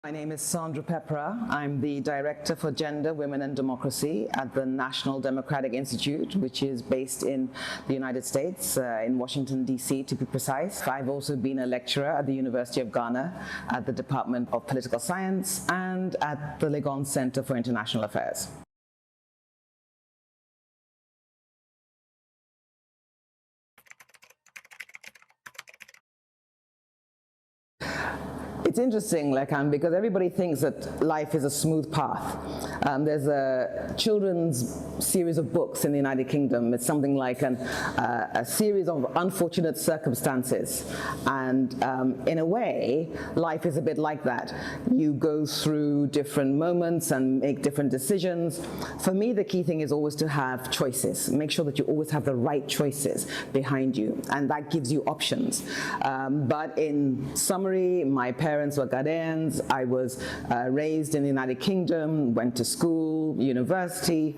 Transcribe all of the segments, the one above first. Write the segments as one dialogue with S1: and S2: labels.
S1: My name is Sandra Pepera. I'm the Director for Gender, Women and Democracy at the National Democratic Institute, which is based in the United States, in Washington, D.C. to be precise. I've also been a lecturer at the University of Ghana at the Department of Political Science and at the Legon Center for International Affairs. It's interesting, because everybody thinks that life is a smooth path. There's a children's series of books in the United Kingdom. It's something like a series of unfortunate circumstances. And in a way, life is a bit like that. You go through different moments and make different decisions. For me, the key thing is always to have choices. Make sure that you always have the right choices behind you, and that gives you options. But in summary, my parents were Ghanaians. I was raised in the United Kingdom, went to school, university,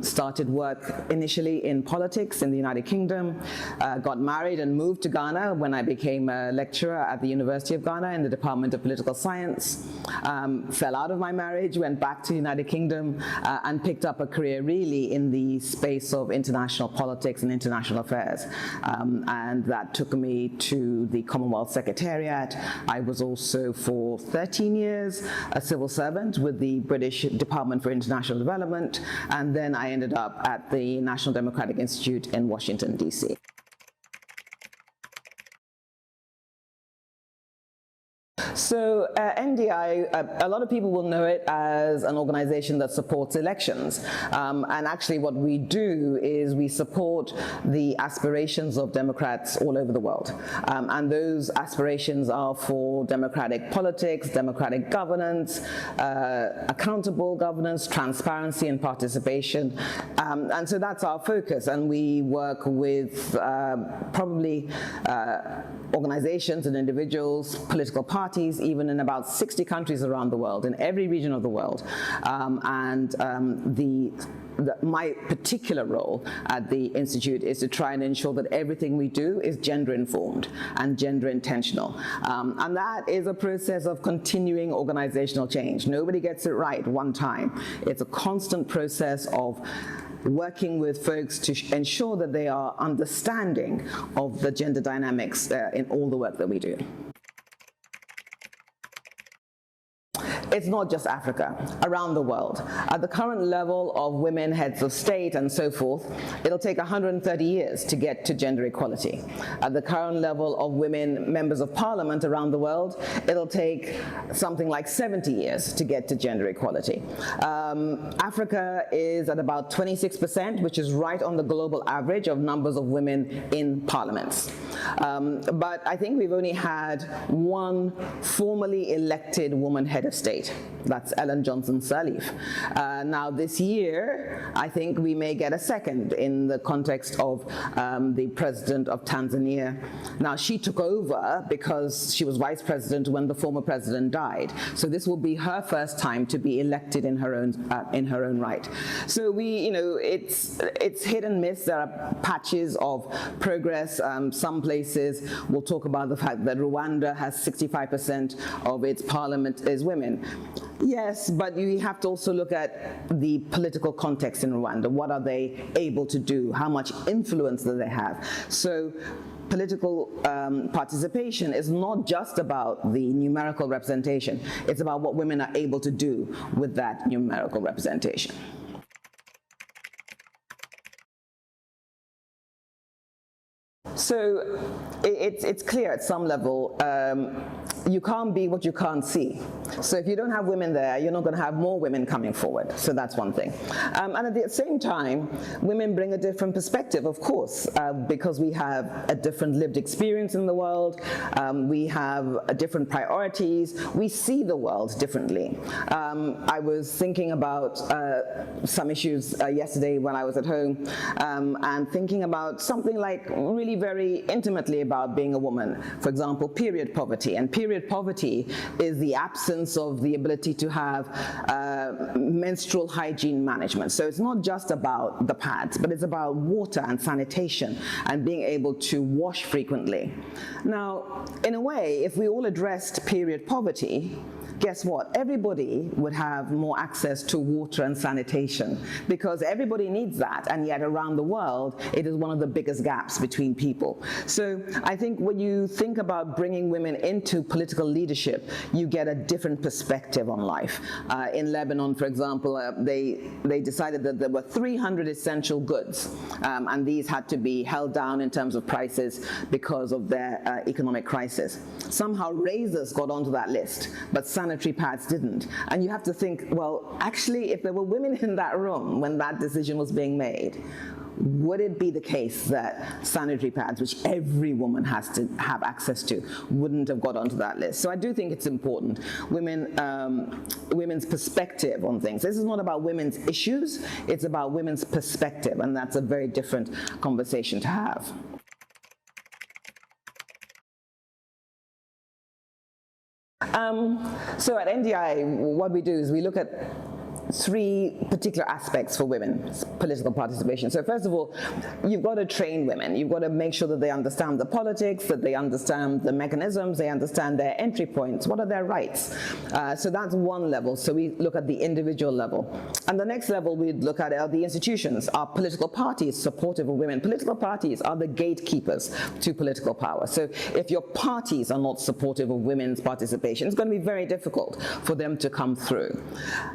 S1: started work initially in politics in the United Kingdom, got married and moved to Ghana when I became a lecturer at the University of Ghana in the Department of Political Science, fell out of my marriage, went back to the United Kingdom and picked up a career really in the space of international politics and international affairs. And that took me to the Commonwealth Secretariat. I was also for 13 years a civil servant with the British Department for International Development, and then I ended up at the National Democratic Institute in Washington, D.C. So NDI, a lot of people will know it as an organization that supports elections. And actually what we do is we support the aspirations of Democrats all over the world. And those aspirations are for democratic politics, democratic governance, accountable governance, transparency and participation. And so that's our focus. And we work with probably organizations and individuals, political parties, even in about 60 countries around the world, in every region of the world. My particular role at the Institute is to try and ensure that everything we do is gender informed and gender intentional. And that is a process of continuing organizational change. Nobody gets it right one time. It's a constant process of working with folks to ensure that they are understanding of the gender dynamics in all the work that we do. It's not just Africa, around the world. At the current level of women heads of state and so forth, it'll take 130 years to get to gender equality. At the current level of women members of parliament around the world, it'll take something like 70 years to get to gender equality. Africa is at about 26%, which is right on the global average of numbers of women in parliaments. But I think we've only had one formally elected woman head of state. That's Ellen Johnson Sirleaf. Now this year, I think we may get a second in the context of the president of Tanzania. Now she took over because she was vice president when the former president died. So this will be her first time to be elected in her own right. So it's hit and miss. There are patches of progress. Some places will talk about the fact that Rwanda has 65% of its parliament is women. Yes, but you have to also look at the political context in Rwanda. What are they able to do? How much influence do they have? So political participation is not just about the numerical representation. It's about what women are able to do with that numerical representation. So it's clear at some level, you can't be what you can't see. So if you don't have women there, you're not going to have more women coming forward. So that's one thing. And at the same time, women bring a different perspective, of course, because we have a different lived experience in the world. We have different priorities. We see the world differently. I was thinking about some issues yesterday when I was at home and thinking about something like really very intimately about being a woman. For example, period poverty. And period poverty is the absence of the ability to have menstrual hygiene management. So it's not just about the pads, but it's about water and sanitation and being able to wash frequently. Now, in a way, if we all addressed period poverty, guess what? Everybody would have more access to water and sanitation because everybody needs that, and yet around the world, it is one of the biggest gaps between people. So I think when you think about bringing women into political leadership, you get a different perspective on life. In Lebanon, for example, they decided that there were 300 essential goods, and these had to be held down in terms of prices because of their economic crisis. Somehow razors got onto that list, but sanitary pads didn't. And you have to think, well, actually, if there were women in that room when that decision was being made, would it be the case that sanitary pads, which every woman has to have access to, wouldn't have got onto that list? So I do think it's important, women's perspective on things. This is not about women's issues, it's about women's perspective, and that's a very different conversation to have. So at NDI, what we do is we look at three particular aspects for women's political participation. So first of all, you've got to train women. You've got to make sure that they understand the politics, that they understand the mechanisms, they understand their entry points, what are their rights. So that's one level. So we look at the individual level. And the next level we look at are the institutions. Are political parties supportive of women? Political parties are the gatekeepers to political power. So if your parties are not supportive of women's participation, it's going to be very difficult for them to come through.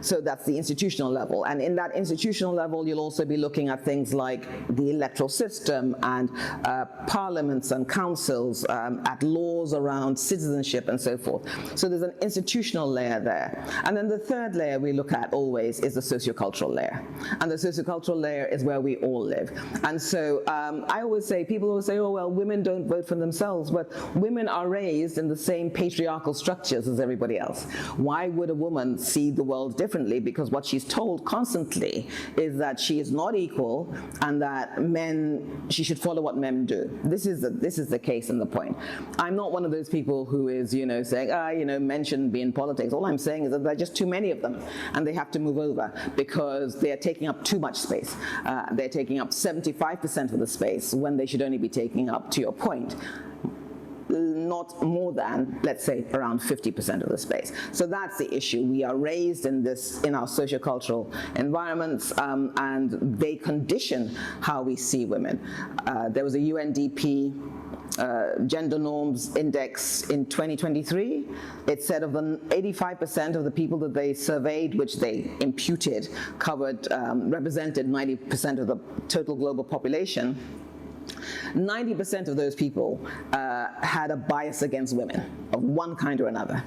S1: So that's the institutional level. And in that institutional level, you'll also be looking at things like the electoral system and parliaments and councils, at laws around citizenship and so forth. So there's an institutional layer there. And then the third layer we look at always is the sociocultural layer. And the sociocultural layer is where we all live. And so I always say, people always say, oh, well, women don't vote for themselves, but women are raised in the same patriarchal structures as everybody else. Why would a woman see the world differently? Because what she's told constantly is that she is not equal and that she should follow what men do. This is the case and the point. I'm not one of those people who is, saying, men shouldn't be in politics. All I'm saying is that there are just too many of them and they have to move over because they are taking up too much space. They're taking up 75% of the space when they should only be taking up, to your point, not more than, let's say, around 50% of the space. So that's the issue. We are raised in our sociocultural environments, and they condition how we see women. There was a UNDP gender norms index in 2023. It said of the 85% of the people that they surveyed, which they imputed represented 90% of the total global population, 90% of those people had a bias against women of one kind or another,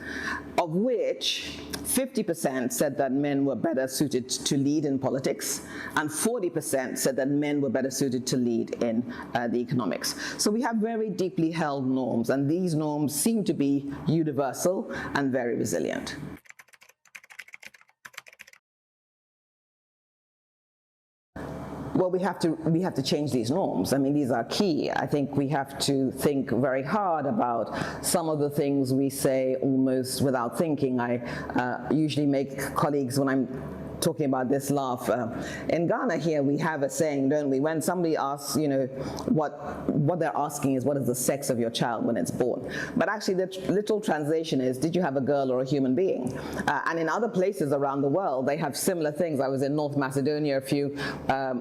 S1: of which 50% said that men were better suited to lead in politics, and 40% said that men were better suited to lead in the economics. So we have very deeply held norms, and these norms seem to be universal and very resilient. Well, we have to change these norms. I mean, these are key. I think we have to think very hard about some of the things we say almost without thinking. I usually make colleagues, when I'm talking about this, laugh. In Ghana here, we have a saying, don't we? When somebody asks, what they're asking is, what is the sex of your child when it's born? But actually, the literal translation is, did you have a girl or a human being? And in other places around the world, they have similar things. I was in North Macedonia a few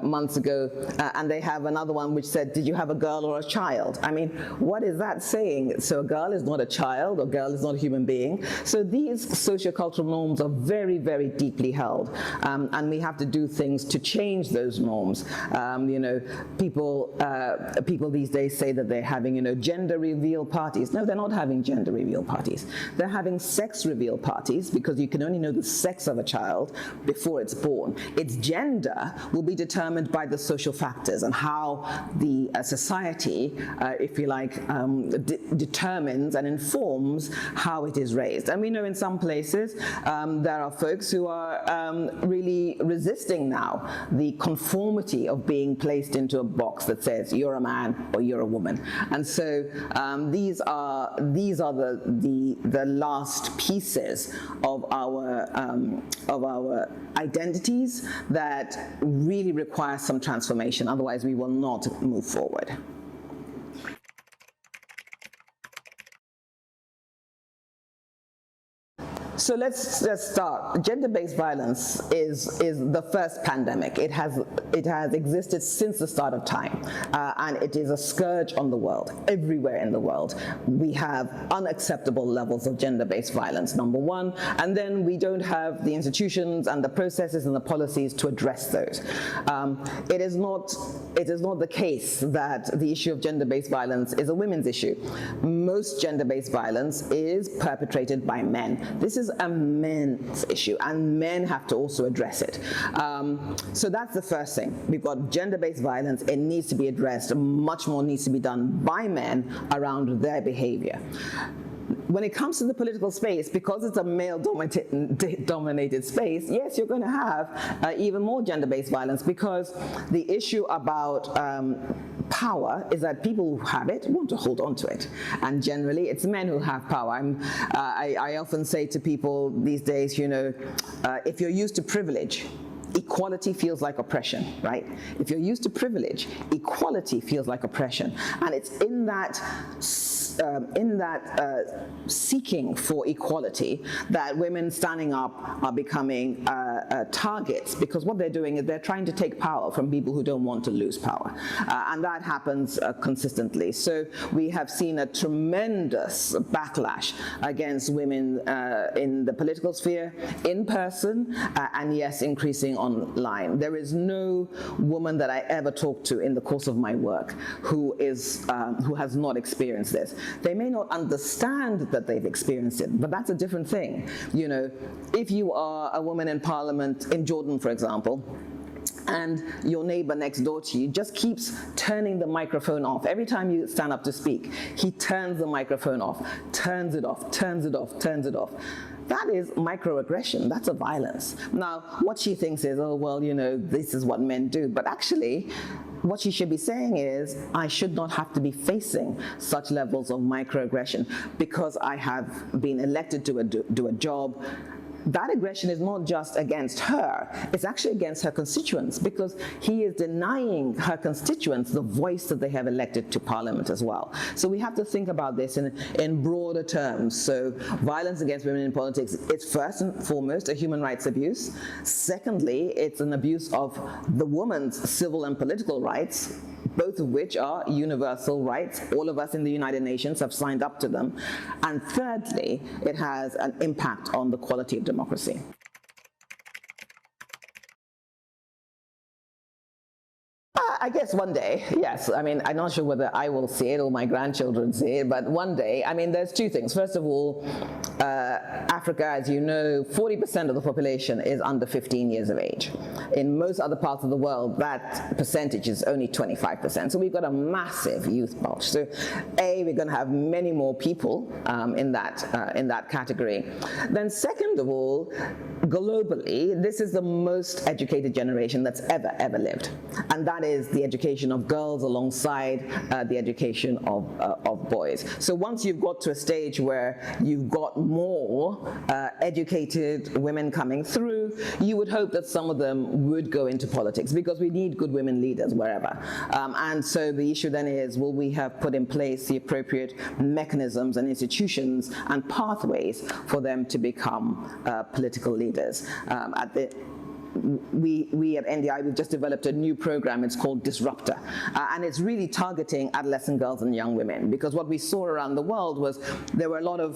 S1: months ago, and they have another one which said, did you have a girl or a child? I mean, what is that saying? So a girl is not a child, or girl is not a human being. So these sociocultural norms are very, very deeply held. And we have to do things to change those norms. People these days say that they're having, gender reveal parties. No, they're not having gender reveal parties. They're having sex reveal parties, because you can only know the sex of a child before it's born. Its gender will be determined by the social factors and how the society, if you like, determines and informs how it is raised. And we know in some places there are folks who are really resisting now the conformity of being placed into a box that says you're a man or you're a woman. And so these are the last pieces of our identities that really require some transformation. Otherwise, we will not move forward. So let's just start. Gender-based violence is the first pandemic. It has existed since the start of time, and it is a scourge on the world. Everywhere in the world, we have unacceptable levels of gender-based violence, number one, and then we don't have the institutions and the processes and the policies to address those. It is not the case that the issue of gender-based violence is a women's issue. Most gender-based violence is perpetrated by men. This is a men's issue, and men have to also address it. So that's the first thing. We've got gender-based violence. It needs to be addressed. Much more needs to be done by men around their behavior. When it comes to the political space, because it's a male-dominated space, yes, you're going to have even more gender-based violence, because the issue about power is that people who have it want to hold on to it. And generally, it's men who have power. I often say to people these days, you know, if you're used to privilege, equality feels like oppression, right? If you're used to privilege, equality feels like oppression. And it's in that seeking for equality that women standing up are becoming targets, because what they're doing is they're trying to take power from people who don't want to lose power. And that happens consistently. So we have seen a tremendous backlash against women in the political sphere, in person, and yes, increasing online. There is no woman that I ever talked to in the course of my work who has not experienced this. They may not understand that they've experienced it, but that's a different thing. You know, if you are a woman in parliament in Jordan, for example, and your neighbor next door to you just keeps turning the microphone off. Every time you stand up to speak, he turns the microphone off, turns it off, turns it off, turns it off. That is microaggression. That's a violence. Now, what she thinks is, oh, well, you know, this is what men do. But actually, what she should be saying is, I should not have to be facing such levels of microaggression because I have been elected to do a job. That aggression is not just against her, it's actually against her constituents, because he is denying her constituents the voice that they have elected to parliament as well. So we have to think about this in broader terms. So violence against women in politics is first and foremost a human rights abuse. Secondly, it's an abuse of the woman's civil and political rights, both of which are universal rights. All of us in the United Nations have signed up to them. And thirdly, it has an impact on the quality of democracy. I guess one day, yes. I mean, I'm not sure whether I will see it or my grandchildren see it, but one day, I mean, there's two things. First of all, Africa, as you know, 40% of the population is under 15 years of age. In most other parts of the world, that percentage is only 25%. So we've got a massive youth bulge. So we're going to have many more people in that category. Then second of all, globally, this is the most educated generation that's ever lived. And that is the education of girls alongside the education of boys. So once you've got to a stage where you've got more educated women coming through, you would hope that some of them would go into politics, because we need good women leaders wherever. And so the issue then is, will we have put in place the appropriate mechanisms and institutions and pathways for them to become political leaders? We at NDI, we've just developed a new program. It's called Disruptor, and it's really targeting adolescent girls and young women, because what we saw around the world was there were a lot of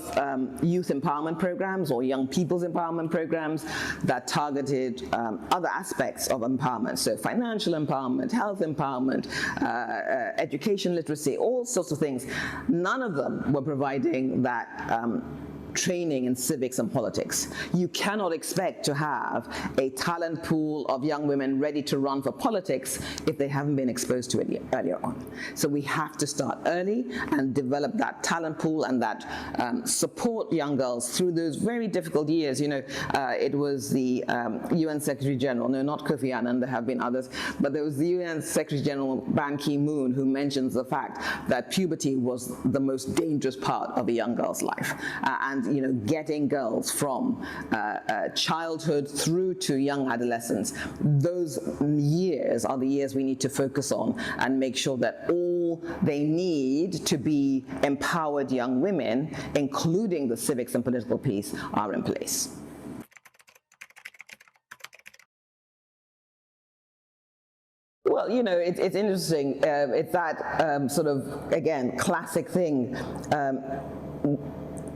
S1: youth empowerment programs or young people's empowerment programs that targeted other aspects of empowerment, so financial empowerment, health empowerment, education literacy, all sorts of things. None of them were providing that training in civics and politics. You cannot expect to have a talent pool of young women ready to run for politics if they haven't been exposed to it earlier on. So we have to start early and develop that talent pool and that support young girls through those very difficult years. You know, it was the UN Secretary General, no, not Kofi Annan, there have been others, but there was the UN Secretary General Ban Ki-moon who mentions the fact that puberty was the most dangerous part of a young girl's life. And and getting girls from childhood through to young adolescence. Those years are the years we need to focus on and make sure that all they need to be empowered young women, including the civics and political piece, are in place. Well, it's interesting. It's that sort of, again, classic thing.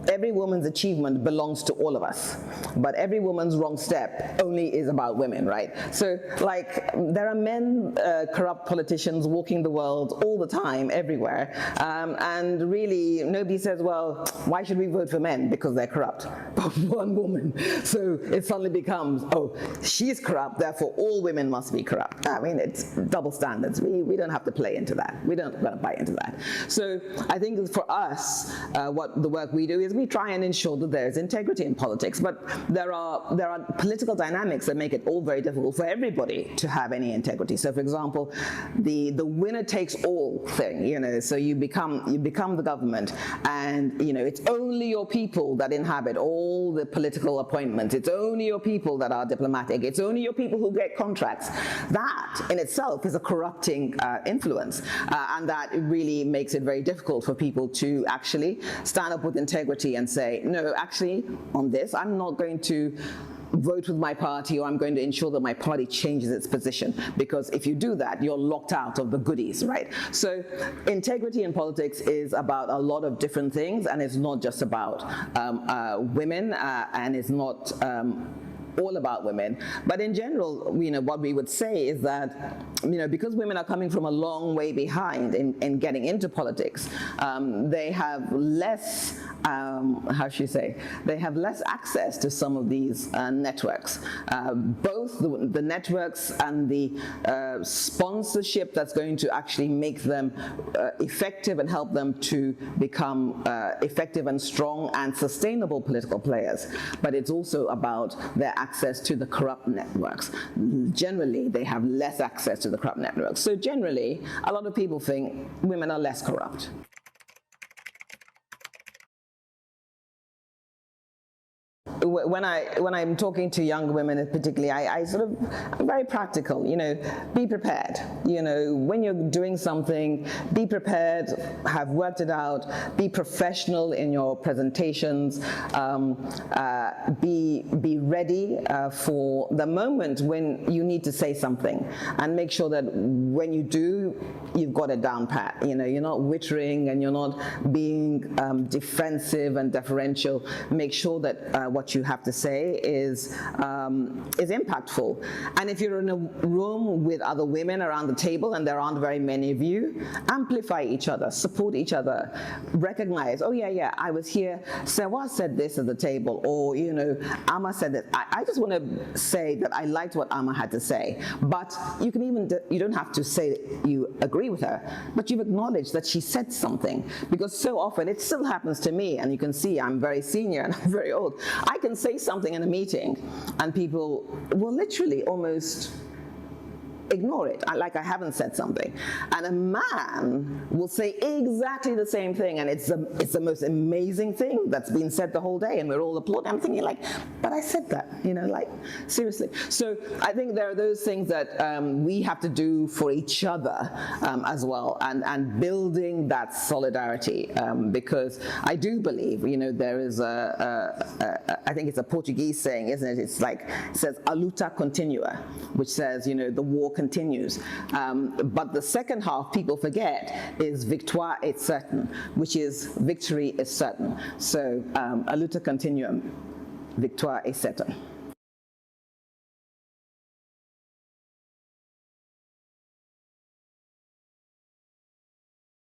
S1: Every woman's achievement belongs to all of us, but every woman's wrong step only is about women, right? So, like, there are men, corrupt politicians walking the world all the time, everywhere, and really nobody says, well, why should we vote for men? Because they're corrupt. But one woman. So it suddenly becomes, oh, she's corrupt, therefore all women must be corrupt. I mean, it's double standards. We don't have to play into that. We don't have to buy into that. So I think for us, what the work we do is we try and ensure that there's integrity in politics, but there are political dynamics that make it all very difficult for everybody to have any integrity. So, for example, the winner takes all thing, so you become the government, and it's only your people that inhabit all the political appointments. It's only your people that are diplomatic. It's only your people who get contracts. That in itself is a corrupting influence, and that really makes it very difficult for people to actually stand up with integrity and say, no, actually, on this, I'm not going to vote with my party, or I'm going to ensure that my party changes its position, because if you do that, you're locked out of the goodies, right? So integrity in politics is about a lot of different things, and it's not just about women, and it's not all about women. But in general, what we would say is that, because women are coming from a long way behind in getting into politics, they have less, they have less access to some of these networks. Both the networks and the sponsorship that's going to actually make them effective and help them to become effective and strong and sustainable political players. But it's also about their access to the corrupt networks. Generally, they have less access to the corrupt networks. So generally, a lot of people think women are less corrupt. When I'm talking to young women particularly, I'm very practical, be prepared. When you're doing something, be prepared, have worked it out, be professional in your presentations, be ready for the moment when you need to say something, and make sure that when you do, you've got it down pat. You're not wittering and you're not being defensive and deferential. Make sure that what you have to say is impactful. And if you're in a room with other women around the table and there aren't very many of you, amplify each other, support each other, recognize, oh yeah, I was here, Sewa said this at the table, or Amma said that. I just want to say that I liked what Amma had to say, but you don't have to say that you agree with her, but you've acknowledged that she said something, because so often it still happens to me, and you can see I'm very senior and I'm very old. I can say something in a meeting and people will literally almost ignore it, like I haven't said something. And a man will say exactly the same thing, and it's the most amazing thing that's been said the whole day, and we're all applauding. I'm thinking, like, but I said that, seriously. So I think there are those things that we have to do for each other as well, and building that solidarity, because I do believe, there is I think it's a Portuguese saying, isn't it? It's like, it says, a luta continua, which says, the war continues. But the second half people forget is victoire est certain, which is victory is certain. So a luta continuum, victoire est certain.